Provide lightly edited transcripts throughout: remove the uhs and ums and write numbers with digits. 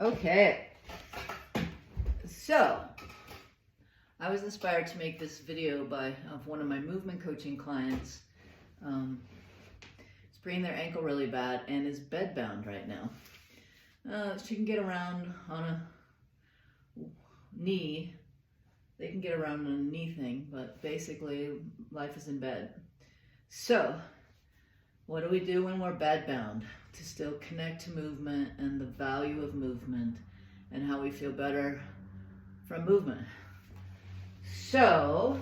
Okay, so I was inspired to make this video of one of my movement coaching clients. Spraining their ankle really bad and is bedbound right now. She can get around on a knee. They can get around on a knee thing, but basically life is in bed. So what do we do when we're bedbound to still connect to movement and the value of movement and how we feel better from movement? So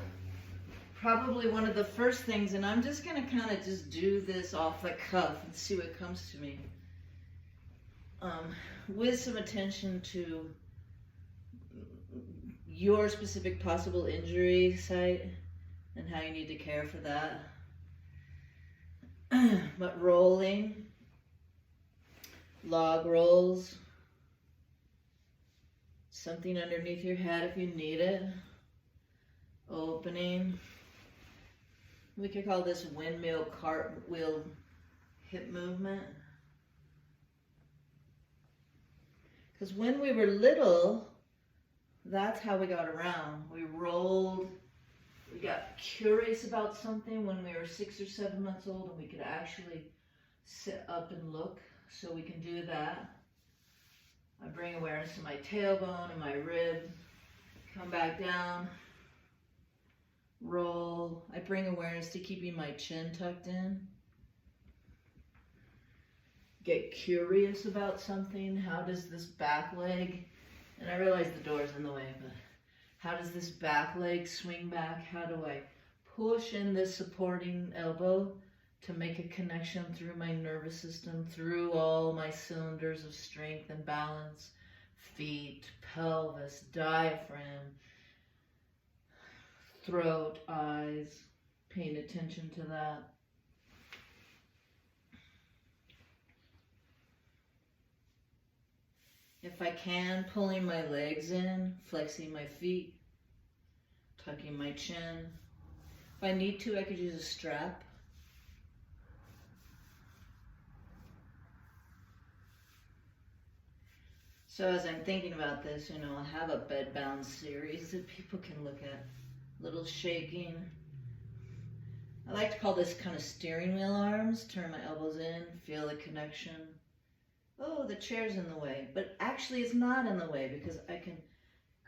probably one of the first things, and I'm just going to kind of just do this off the cuff and see what comes to me, with some attention to your specific possible injury site and how you need to care for that. But rolling, log rolls, something underneath your head if you need it, opening. We could call this windmill cartwheel hip movement. Because when we were little, that's how we got around. We rolled, we got curious about something when we were 6 or 7 months old, and we could actually sit up and look. So we can do that. I bring awareness to my tailbone and my rib, come back down, roll. I bring awareness to keeping my chin tucked in. Get curious about something. How does this back leg, and I realize the door's in the way, but how does this back leg swing back? How do I push in this supporting elbow to make a connection through my nervous system, through all my cylinders of strength and balance, feet, pelvis, diaphragm, throat, eyes, paying attention to that. If I can, pulling my legs in, flexing my feet, tucking my chin. If I need to, I could use a strap. So as I'm thinking about this, I have a Bedbound series that people can look at. Little shaking. I like to call this kind of steering wheel arms. Turn my elbows in, feel the connection. Oh, the chair's in the way. But actually it's not in the way because I can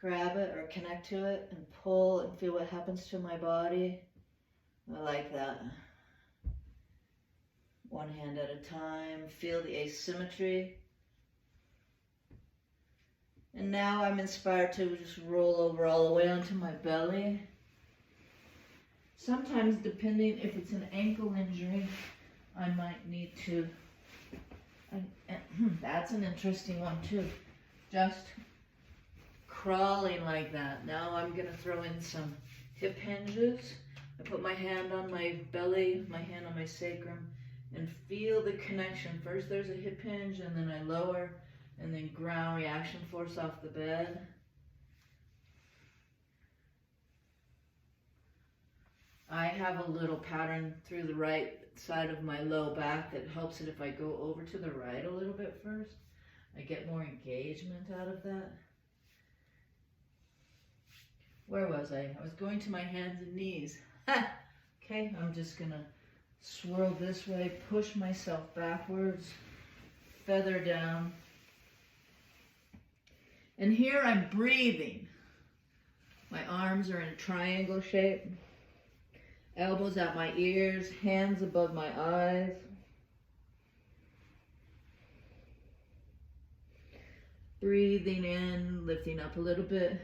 grab it or connect to it and pull and feel what happens to my body. I like that. One hand at a time. Feel the asymmetry. And now I'm inspired to just roll over all the way onto my belly. Sometimes, depending if it's an ankle injury, I might need to, that's an interesting one too, just crawling like that. Now I'm going to throw in some hip hinges. I put my hand on my belly, my hand on my sacrum, and feel the connection. First there's a hip hinge, and then I lower, and then ground reaction force off the bed. I have a little pattern through the right side of my low back that helps it if I go over to the right a little bit first. I get more engagement out of that. Where was I? I was going to my hands and knees. Okay, I'm just going to swirl this way, push myself backwards, feather down. And here I'm breathing. My arms are in a triangle shape. Elbows at my ears, hands above my eyes. Breathing in, lifting up a little bit.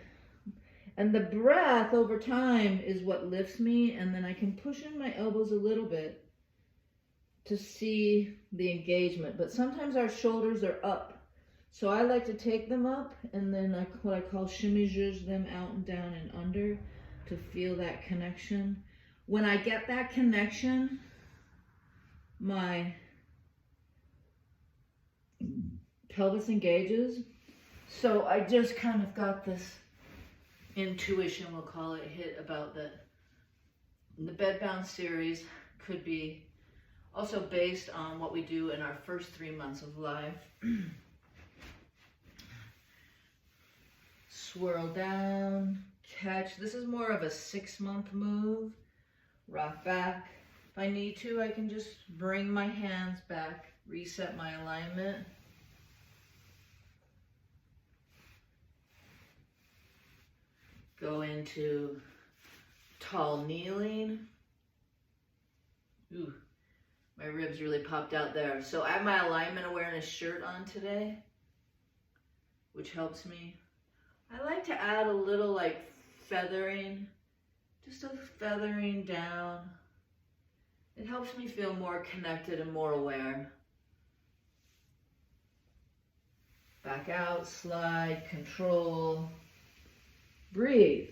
And the breath over time is what lifts me, and then I can push in my elbows a little bit to see the engagement. But sometimes our shoulders are up. So I like to take them up, and then what I call shimmy zhuzh them out and down and under to feel that connection. When I get that connection, my pelvis engages. So I just kind of got this intuition, we'll call it, hit about the Bedbound series could be also based on what we do in our first 3 months of life. swirl down, catch. This is more of a 6-month move. Rock back. If I need to, I can just bring my hands back, reset my alignment. Go into tall kneeling. Ooh, my ribs really popped out there. So I have my alignment awareness shirt on today, which helps me. I like to add a little like feathering, just a feathering down. It helps me feel more connected and more aware. Back out, slide, control, breathe.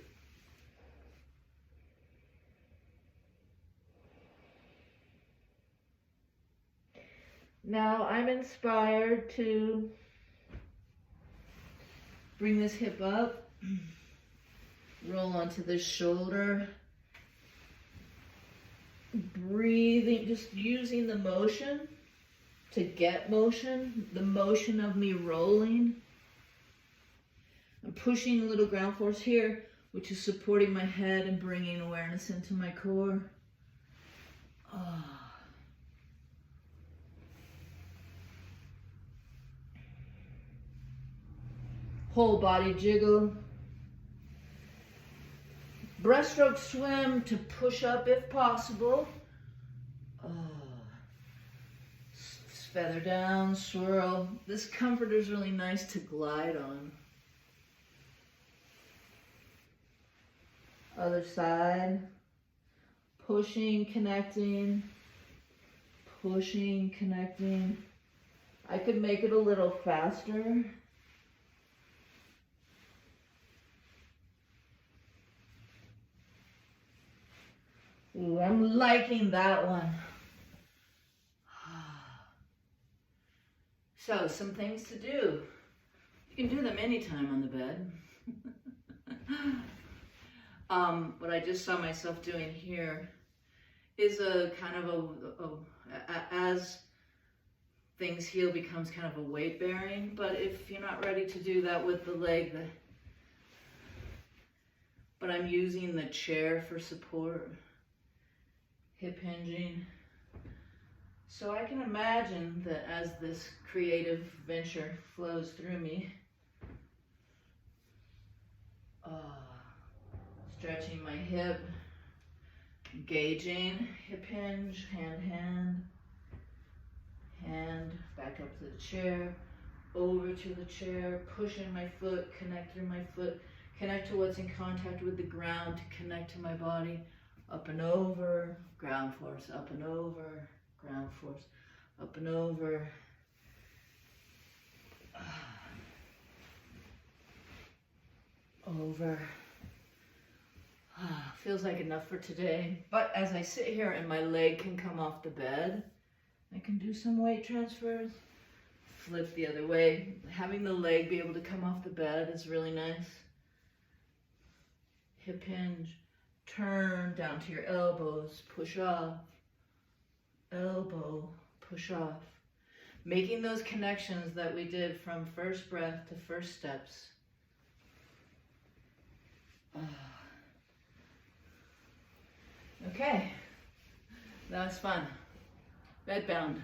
Now I'm inspired to bring this hip up, roll onto this shoulder, breathing, just using the motion to get motion, the motion of me rolling. I'm pushing a little ground force here, which is supporting my head and bringing awareness into my core. Whole body jiggle. Breaststroke swim to push up if possible. Feather down, swirl. This comforter is really nice to glide on. Other side. Pushing, connecting. Pushing, connecting. I could make it a little faster. Ooh, I'm liking that one. So, some things to do. You can do them anytime on the bed. What I just saw myself doing here is a kind of as things heal, becomes kind of a weight bearing. But if you're not ready to do that with the leg, but I'm using the chair for support. Hip hinging. So I can imagine that as this creative venture flows through me, stretching my hip, engaging, hip hinge, hand, back up to the chair, over to the chair, pushing my foot, connect through my foot, connect to what's in contact with the ground, to connect to my body, up and over, ground force, up and over, ground force, up and over. Over. Feels like enough for today. But as I sit here and my leg can come off the bed, I can do some weight transfers. Flip the other way. Having the leg be able to come off the bed is really nice. Hip hinge. Turn down to your elbows. Push off. Elbow. Push off. Making those connections that we did from first breath to first steps. Okay, that was fun. Bedbound.